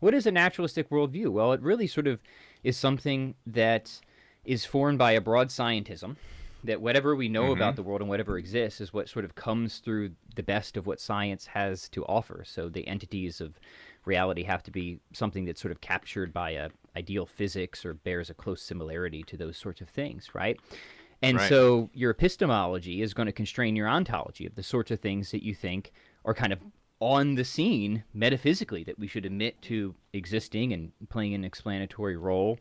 what is a naturalistic worldview? Well, it really sort of is something that is formed by a broad scientism, that whatever we know Mm-hmm. about the world and whatever exists is what sort of comes through the best of what science has to offer. So the entities of reality have to be something that's sort of captured by a ideal physics or bears a close similarity to those sorts of things, right? And Right. so your epistemology is going to constrain your ontology of the sorts of things that you think are kind of on the scene metaphysically that we should admit to existing and playing an explanatory role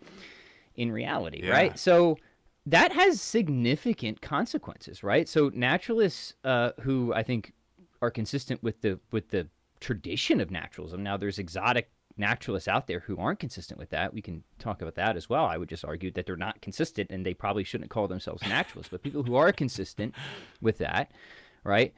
in reality, Yeah. right? So that has significant consequences, right? So naturalists who I think are consistent with the tradition of naturalism. Now, there's exotic naturalists out there who aren't consistent with that. We can talk about that as well. I would just argue that they're not consistent and they probably shouldn't call themselves naturalists. But people who are consistent with that, right?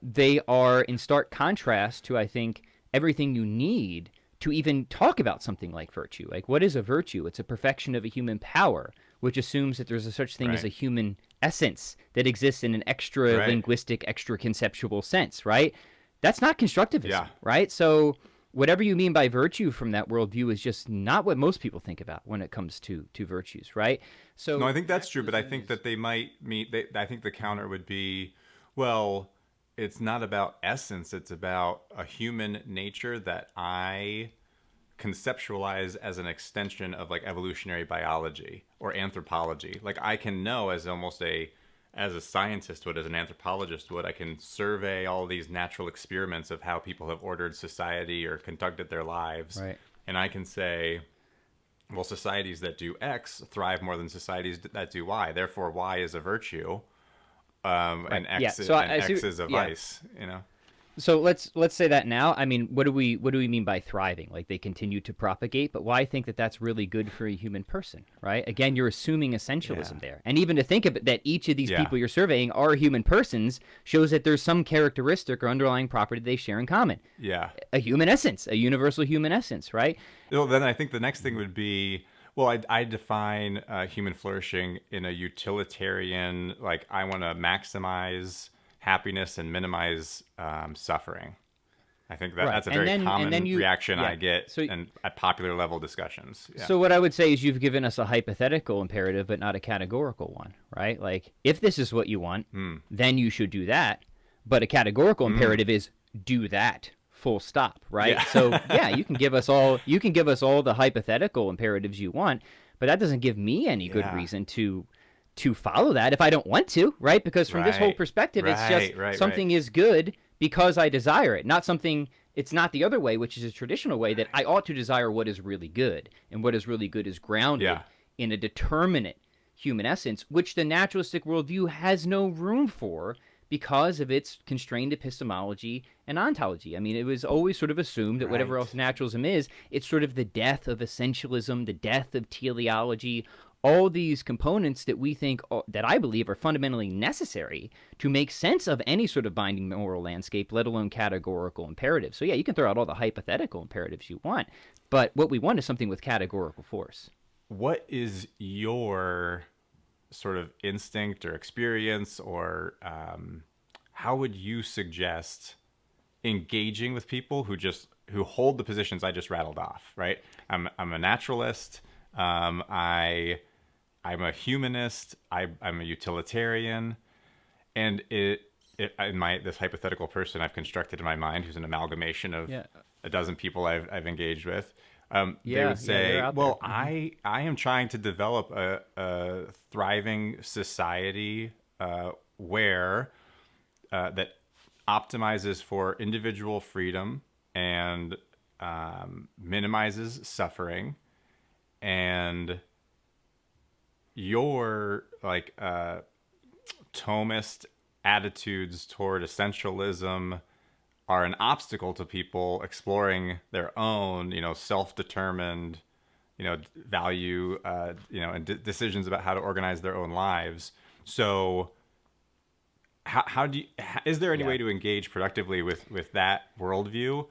They are in stark contrast to, I think, everything you need to even talk about something like virtue. Like, what is a virtue? It's a perfection of a human power, which assumes that there's a such thing as Right. a human essence that exists in an extra Right. linguistic, extra conceptual sense, right? That's not constructivism, Yeah. right? So, whatever you mean by virtue from that worldview is just not what most people think about when it comes to virtues, right? No, I So, think that's true, but I naturalism think is that they might meet. I think the counter would be, well, it's not about essence. It's about a human nature that I conceptualize as an extension of like evolutionary biology or anthropology. Like I can know as almost as a scientist would, as an anthropologist would, I can survey all these natural experiments of how people have ordered society or conducted their lives, right. and I can say, well, societies that do X thrive more than societies that do Y. Therefore, Y is a virtue, Right. and Yeah. X So and I see. X is a Yeah. vice. You know? So let's say that now. I mean, what do we mean by thriving? Like they continue to propagate, but why think that that's really good for a human person, right? Again, you're assuming Yeah. essentialism there, and even to think of it that each of these Yeah. people you're surveying are human persons shows that there's some characteristic or underlying property they share in common, Yeah. a human essence, a universal human essence, right? Well, then I think the next thing would be, well, I define human flourishing in a utilitarian, like I want to maximize happiness and minimize suffering. I think that Right, that's a and very then common you, reaction yeah. I get So in at popular level discussions. Yeah. So what I would say is you've given us a hypothetical imperative, but not a categorical one, right? Like if this is what you want, Mm. then you should do that. But a categorical Mm. imperative is do that. Full stop, right? Yeah. So yeah, you can give us all the hypothetical imperatives you want, but that doesn't give me any good Yeah. reason to follow that if I don't want to, right? Because from this whole Right. perspective, it's just Right. Right. Right. something is good because I desire it, not something. It's not the other way, which is a traditional way that I ought to desire what is really good, and what is really good is grounded Yeah. in a determinate human essence, which the naturalistic worldview has no room for because of its constrained epistemology and ontology. I mean, it was always sort of assumed that whatever Right. else naturalism is, it's sort of the death of essentialism, the death of teleology, all these components that we think, that I believe are fundamentally necessary to make sense of any sort of binding moral landscape, let alone categorical imperatives. So yeah, you can throw out all the hypothetical imperatives you want, but what we want is something with categorical force. What is your sort of instinct or experience, or how would you suggest engaging with people who hold the positions I just rattled off? Right. I'm a naturalist. I'm a humanist. I'm a utilitarian, and in my this hypothetical person I've constructed in my mind, who's an amalgamation of Yeah, a dozen people I've engaged with, they yeah, would yeah, they're say, out there. "Well, I am trying to develop a thriving society where that optimizes for individual freedom and minimizes suffering, and your like Thomist attitudes toward essentialism are an obstacle to people exploring their own, self-determined, value, and decisions about how to organize their own lives. So, how do you, is there any Yeah. way to engage productively with that worldview,